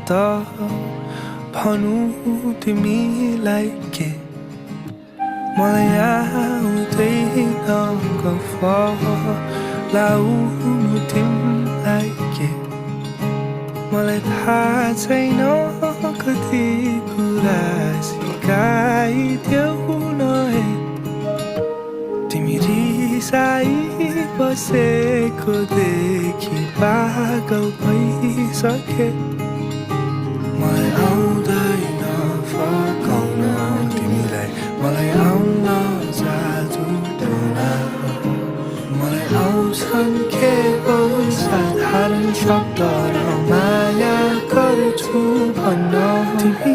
त भनौँ तिमीलाई के मलाई आउँदैन गफ लाउनु तिमीलाई के मलाई थाहा छैन कति कुरा सिकाइदेऊ न तिमी रिसाई बसेको देखि पागल भइसके मलाई आउँदैन फकाउन तिमीलाई मलाई आउन जादु टोना मलाई आउँछन् केवल साधारण शब्द र माया गर्छु भन्न तिमी